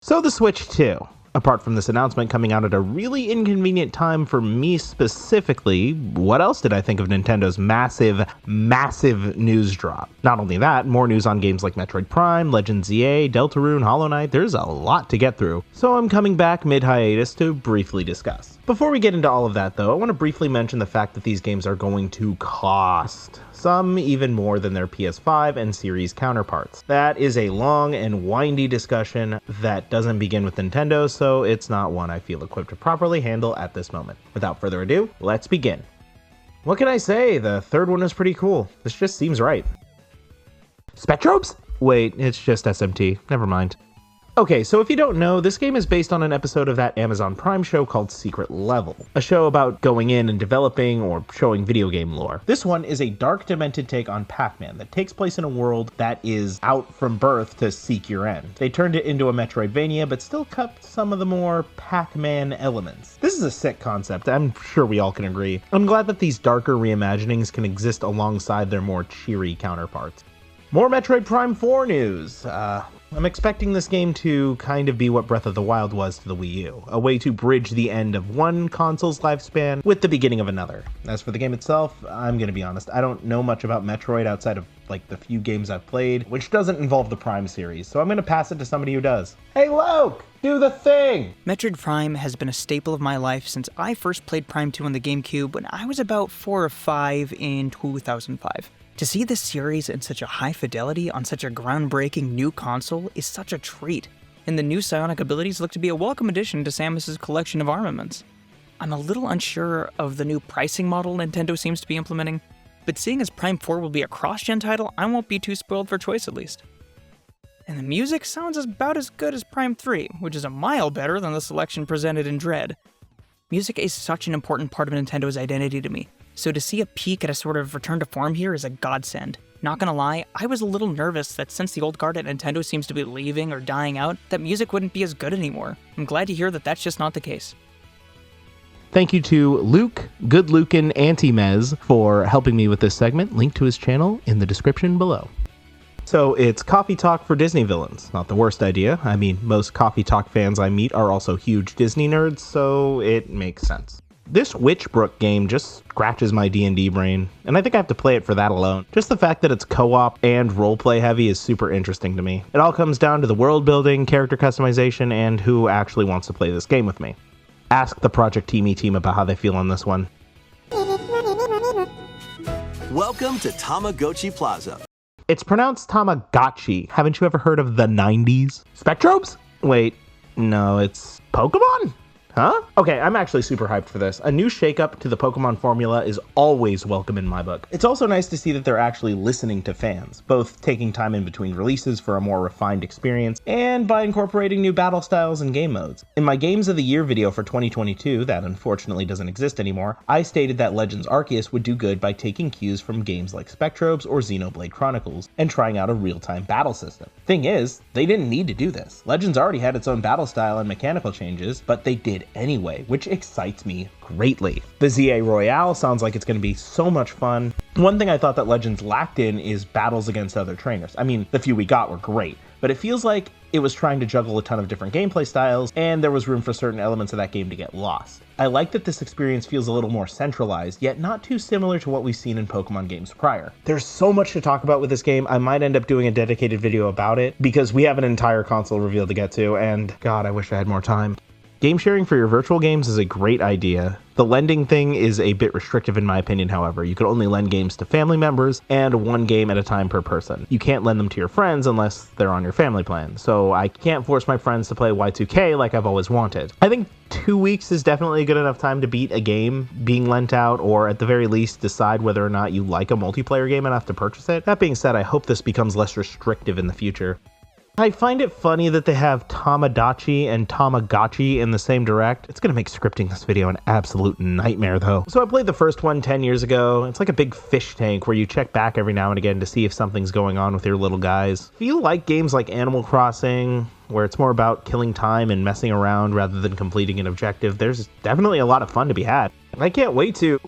So the Switch 2. Apart from this announcement coming out at a really inconvenient time for me specifically, what else did I think of Nintendo's massive news drop? Not only that, more news on games like Metroid Prime, Legend ZA, Deltarune, Hollow Knight. There's a lot to get through. So I'm coming back mid-hiatus to briefly discuss. Before we get into all of that though, I want to briefly mention the fact that these games are going to cost. Some even more than their PS5 and Series counterparts. That is a long and windy discussion that doesn't begin with Nintendo, so it's not one I feel equipped to properly handle at this moment. Without further ado, let's begin. What can I say? The third one is pretty cool. This just seems right. Spectrobes? Wait, it's just SMT. Never mind. Okay, so if you don't know, this game is based on an episode of that Amazon Prime show called Secret Level, a show about going in and developing or showing video game lore. This one is a dark, demented take on Pac-Man that takes place in a world that is out from birth to seek your end. They turned it into a Metroidvania, but still kept some of the more Pac-Man elements. This is a sick concept, I'm sure we all can agree. I'm glad that these darker reimaginings can exist alongside their more cheery counterparts. More Metroid Prime 4 news. I'm expecting this game to kind of be what Breath of the Wild was to the Wii U, a way to bridge the end of one console's lifespan with the beginning of another. As for the game itself, I'm gonna be honest, I don't know much about Metroid outside of like the few games I've played, which doesn't involve the Prime series, so I'm gonna pass it to somebody who does. Hey Loke, do the thing! Metroid Prime has been a staple of my life since I first played Prime 2 on the GameCube when I was about 4 or 5 in 2005. To see this series in such a high fidelity on such a groundbreaking new console is such a treat, and the new psionic abilities look to be a welcome addition to Samus's collection of armaments. I'm a little unsure of the new pricing model Nintendo seems to be implementing, but seeing as Prime 4 will be a cross-gen title, I won't be too spoiled for choice at least. And the music sounds about as good as Prime 3, which is a mile better than the selection presented in Dread. Music is such an important part of Nintendo's identity to me, so to see a peek at a sort of return to form here is a godsend. Not gonna lie, I was a little nervous that since the old guard at Nintendo seems to be leaving or dying out, that music wouldn't be as good anymore. I'm glad to hear that that's just not the case. Thank you to Luke, Good Lucan Anti-Mez, for helping me with this segment. Link to his channel in the description below. So it's coffee talk for Disney villains. Not the worst idea. I mean, most coffee talk fans I meet are also huge Disney nerds, so it makes sense. This Witchbrook game just scratches my D&D brain, and I think I have to play it for that alone. Just the fact that it's co-op and roleplay heavy is super interesting to me. It all comes down to the world building, character customization, and who actually wants to play this game with me. Ask the Project Teamy team about how they feel on this one. Welcome to Tamagotchi Plaza. It's pronounced Tamagotchi. Haven't you ever heard of the 90s? Spectrobes? Wait, no, it's Pokemon? Huh? Okay, I'm actually super hyped for this. A new shakeup to the Pokemon formula is always welcome in my book. It's also nice to see that they're actually listening to fans, both taking time in between releases for a more refined experience, and by incorporating new battle styles and game modes. In my Games of the Year video for 2022, that unfortunately doesn't exist anymore, I stated that Legends Arceus would do good by taking cues from games like Spectrobes or Xenoblade Chronicles, and trying out a real-time battle system. Thing is, they didn't need to do this. Legends already had its own battle style and mechanical changes, but they did anyway, which excites me greatly. The ZA Royale sounds like it's going to be so much fun. One thing I thought that Legends lacked in is battles against other trainers. I mean, the few we got were great, but it feels like it was trying to juggle a ton of different gameplay styles, and there was room for certain elements of that game to get lost. I like that this experience feels a little more centralized, yet not too similar to what we've seen in Pokemon games prior. There's so much to talk about with this game, I might end up doing a dedicated video about it, because we have an entire console reveal to get to, and God, I wish I had more time. Game sharing for your virtual games is a great idea. The lending thing is a bit restrictive in my opinion, however. You can only lend games to family members and one game at a time per person. You can't lend them to your friends unless they're on your family plan, so I can't force my friends to play Y2K like I've always wanted. I think 2 weeks is definitely a good enough time to beat a game being lent out, or at the very least decide whether or not you like a multiplayer game enough to purchase it. That being said, I hope this becomes less restrictive in the future. I find it funny that they have Tamagotchi and Tamagotchi in the same direct. It's gonna make scripting this video an absolute nightmare though. So I played the first one 10 years ago. It's like a big fish tank where you check back every now and again to see if something's going on with your little guys. If you like games like Animal Crossing, where it's more about killing time and messing around rather than completing an objective, there's definitely a lot of fun to be had. I can't wait to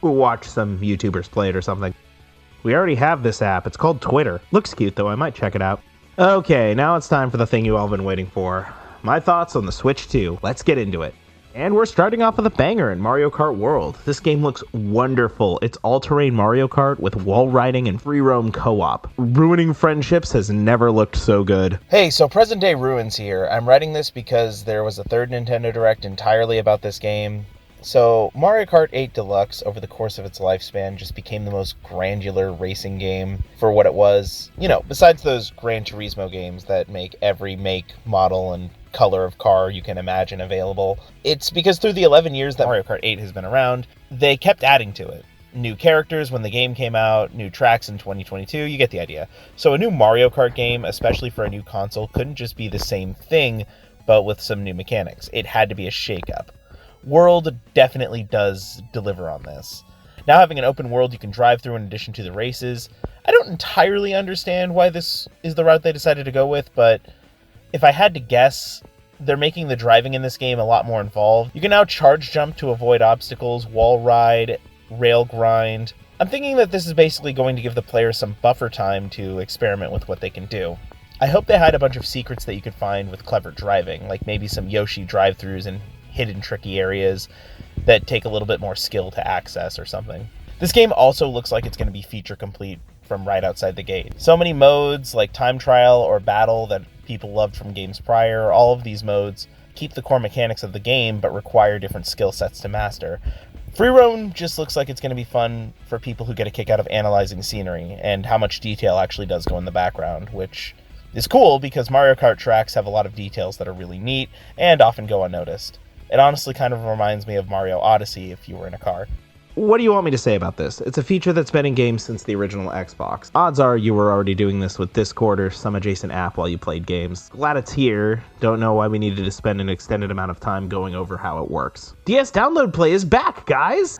watch some YouTubers play it or something. We already have this app. It's called Twitter. Looks cute though, I might check it out. Okay, now it's time for the thing you all been waiting for. my thoughts on the Switch 2. Let's get into it. And we're starting off with a banger in Mario Kart World. This game looks wonderful. It's all-terrain Mario Kart with wall riding and free roam co-op. Ruining friendships has never looked so good. Hey, so present day Ruins here. I'm writing this because there was a third Nintendo Direct entirely about this game. So Mario Kart 8 Deluxe, over the course of its lifespan, just became the most granular racing game for what it was. You know, besides those Gran Turismo games that make every make, model, and color of car you can imagine available. It's because through the 11 years that Mario Kart 8 has been around, they kept adding to it. New characters when the game came out, new tracks in 2022, you get the idea. So a new Mario Kart game, especially for a new console, couldn't just be the same thing, but with some new mechanics. It had to be a shakeup. World definitely does deliver on this. Now having an open world you can drive through in addition to the races, I don't entirely understand why this is the route they decided to go with, but if I had to guess, they're making the driving in this game a lot more involved. You can now charge jump to avoid obstacles, wall ride, rail grind. I'm thinking that this is basically going to give the player some buffer time to experiment with what they can do. I hope they hide a bunch of secrets that you could find with clever driving, like maybe some Yoshi drive-thrus in hidden tricky areas that take a little bit more skill to access or something. This game also looks like it's going to be feature complete from right outside the gate. So many modes like time trial or battle that people loved from games prior. All of these modes keep the core mechanics of the game but require different skill sets to master. Free roam just looks like it's going to be fun for people who get a kick out of analyzing scenery and how much detail actually does go in the background, which is cool because Mario Kart tracks have a lot of details that are really neat and often go unnoticed. It honestly kind of reminds me of Mario Odyssey if you were in a car. What do you want me to say about this? It's a feature that's been in games since the original Xbox. Odds are you were already doing this with Discord or some adjacent app while you played games. Glad it's here. Don't know why we needed to spend an extended amount of time going over how it works. DS Download Play is back, guys!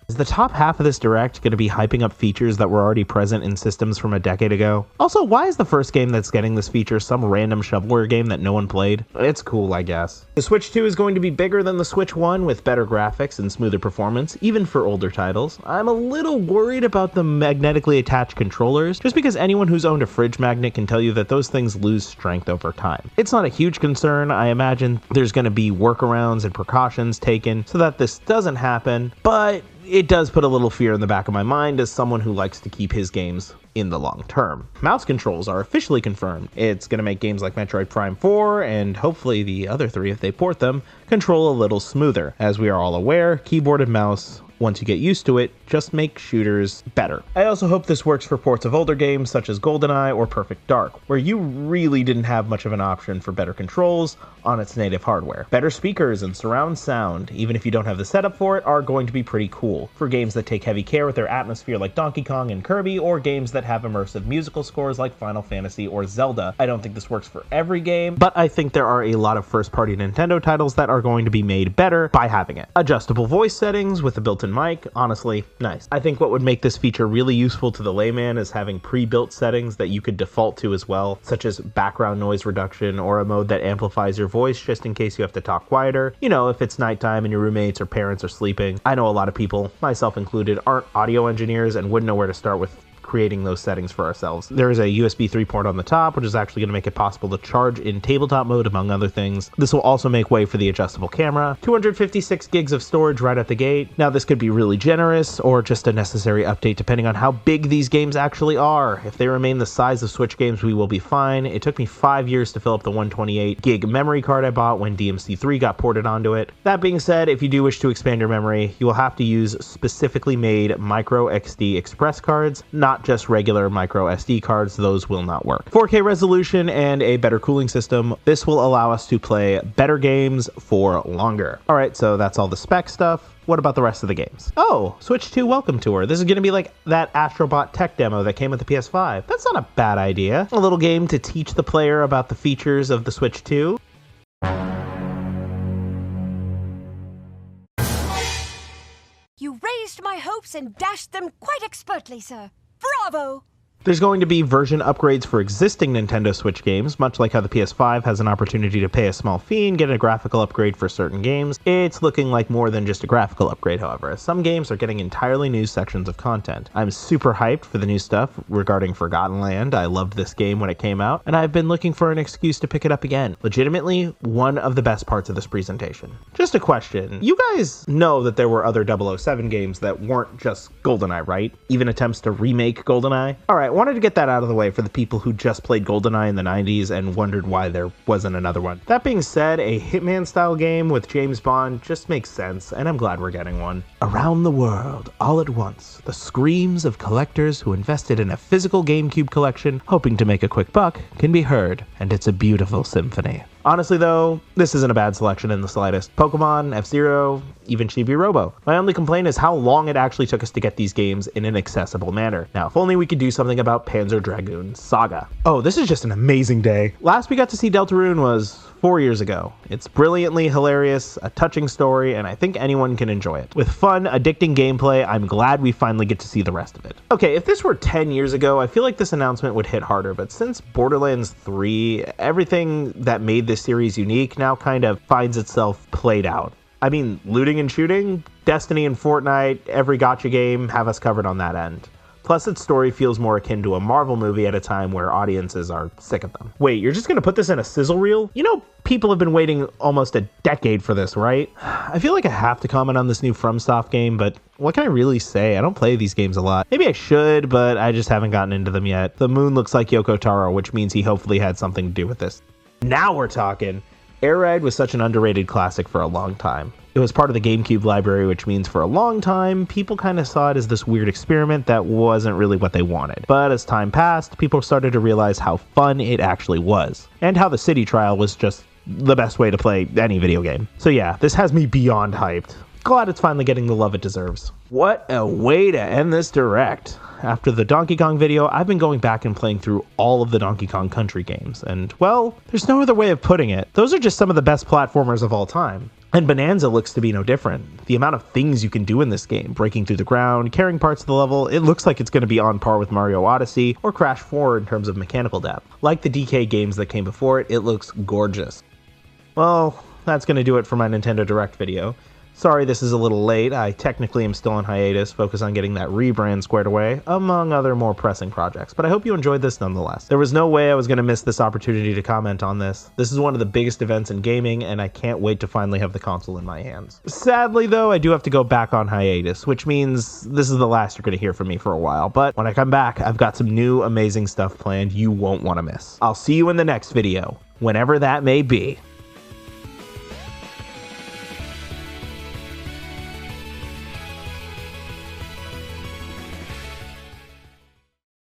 Is the top half of this Direct going to be hyping up features that were already present in systems from a decade ago? Also, why is the first game that's getting this feature some random shovelware game that no one played? It's cool, I guess. The Switch 2 is going to be bigger than the Switch 1 with better graphics and smoother performance, even for older titles. I'm a little worried about the magnetically attached controllers, just because anyone who's owned a fridge magnet can tell you that those things lose strength over time. It's not a huge concern. I imagine there's going to be workarounds and precautions taken so that this doesn't happen, but it does put a little fear in the back of my mind as someone who likes to keep his games in the long term. Mouse controls are officially confirmed. It's going to make games like Metroid Prime 4, and hopefully the other 3 if they port them, control a little smoother. As we are all aware, keyboard and mouse, once you get used to it, just make shooters better. I also hope this works for ports of older games such as GoldenEye or Perfect Dark, where you really didn't have much of an option for better controls on its native hardware. Better speakers and surround sound, even if you don't have the setup for it, are going to be pretty cool for games that take heavy care with their atmosphere like Donkey Kong and Kirby, or games that have immersive musical scores like Final Fantasy or Zelda. I don't think this works for every game, but I think there are a lot of first-party Nintendo titles that are going to be made better by having it. Adjustable voice settings with a built-in mic, honestly, nice. I think what would make this feature really useful to the layman is having pre-built settings that you could default to as well, such as background noise reduction or a mode that amplifies your voice just in case you have to talk quieter. You know, if it's nighttime and your roommates or parents are sleeping. I know a lot of people, myself included, aren't audio engineers and wouldn't know where to start with creating those settings for ourselves. There is a USB 3 port on the top, which is actually going to make it possible to charge in tabletop mode, among other things. This will also make way for the adjustable camera. 256 gigs of storage right at the gate. Now, this could be really generous or just a necessary update depending on how big these games actually are. If they remain the size of Switch games, we will be fine. It took me 5 years to fill up the 128 gig memory card I bought when DMC3 got ported onto it. That being said, if you do wish to expand your memory, you will have to use specifically made micro XD express cards, not just regular micro SD cards. Those will not work. 4K resolution and a better cooling system. This will allow us to play better games for longer. All right, so that's all the spec stuff. What about the rest of the games? Oh, Switch 2 Welcome Tour. This is going to be like that Astrobot tech demo that came with the PS5. That's not a bad idea. A little game to teach the player about the features of the Switch 2. You raised my hopes and dashed them quite expertly, sir. Bravo! There's going to be version upgrades for existing Nintendo Switch games, much like how the PS5 has an opportunity to pay a small fee and get a graphical upgrade for certain games. It's looking like more than just a graphical upgrade, however, as some games are getting entirely new sections of content. I'm super hyped for the new stuff regarding Forgotten Land. I loved this game when it came out, and I've been looking for an excuse to pick it up again. Legitimately, one of the best parts of this presentation. Just a question. You guys know that there were other 007 games that weren't just GoldenEye, right? Even attempts to remake GoldenEye? Alright, wanted to get that out of the way for the people who just played GoldenEye in the 90s and wondered why there wasn't another one. That being said, a Hitman-style game with James Bond just makes sense, and I'm glad we're getting one. Around the world, all at once, the screams of collectors who invested in a physical GameCube collection, hoping to make a quick buck, can be heard, and it's a beautiful symphony. Honestly though, this isn't a bad selection in the slightest. Pokemon, F-Zero, even Chibi Robo. My only complaint is how long it actually took us to get these games in an accessible manner. Now, if only we could do something about Panzer Dragoon Saga. Oh, this is just an amazing day. Last we got to see Deltarune was 4 years ago. It's brilliantly hilarious, a touching story, and I think anyone can enjoy it. With fun, addicting gameplay, I'm glad we finally get to see the rest of it. Okay, if this were 10 years ago, I feel like this announcement would hit harder, but since Borderlands 3, everything that made this series unique now kind of finds itself played out. I mean, looting and shooting, Destiny and Fortnite, every gacha game have us covered on that end. Plus, its story feels more akin to a Marvel movie at a time where audiences are sick of them. Wait, you're just gonna put this in a sizzle reel? You know, people have been waiting almost a decade for this, right? I feel like I have to comment on this new FromSoft game, but what can I really say? I don't play these games a lot. Maybe I should, but I just haven't gotten into them yet. The moon looks like Yoko Taro, which means he hopefully had something to do with this. Now we're talking. Air Ride was such an underrated classic for a long time. It was part of the GameCube library, which means for a long time, people kind of saw it as this weird experiment that wasn't really what they wanted. But as time passed, people started to realize how fun it actually was, and how the city trial was just the best way to play any video game. So yeah, this has me beyond hyped. Glad it's finally getting the love it deserves. What a way to end this direct. After the Donkey Kong video, I've been going back and playing through all of the Donkey Kong Country games, and well, there's no other way of putting it. Those are just some of the best platformers of all time. And Bonanza looks to be no different. The amount of things you can do in this game, breaking through the ground, carrying parts of the level, it looks like it's going to be on par with Mario Odyssey or Crash 4 in terms of mechanical depth. Like the DK games that came before it, it looks gorgeous. Well, that's going to do it for my Nintendo Direct video. Sorry this is a little late, I technically am still on hiatus, focused on getting that rebrand squared away, among other more pressing projects, but I hope you enjoyed this nonetheless. There was no way I was going to miss this opportunity to comment on this. This is one of the biggest events in gaming, and I can't wait to finally have the console in my hands. Sadly though, I do have to go back on hiatus, which means this is the last you're going to hear from me for a while, but when I come back, I've got some new amazing stuff planned you won't want to miss. I'll see you in the next video, whenever that may be.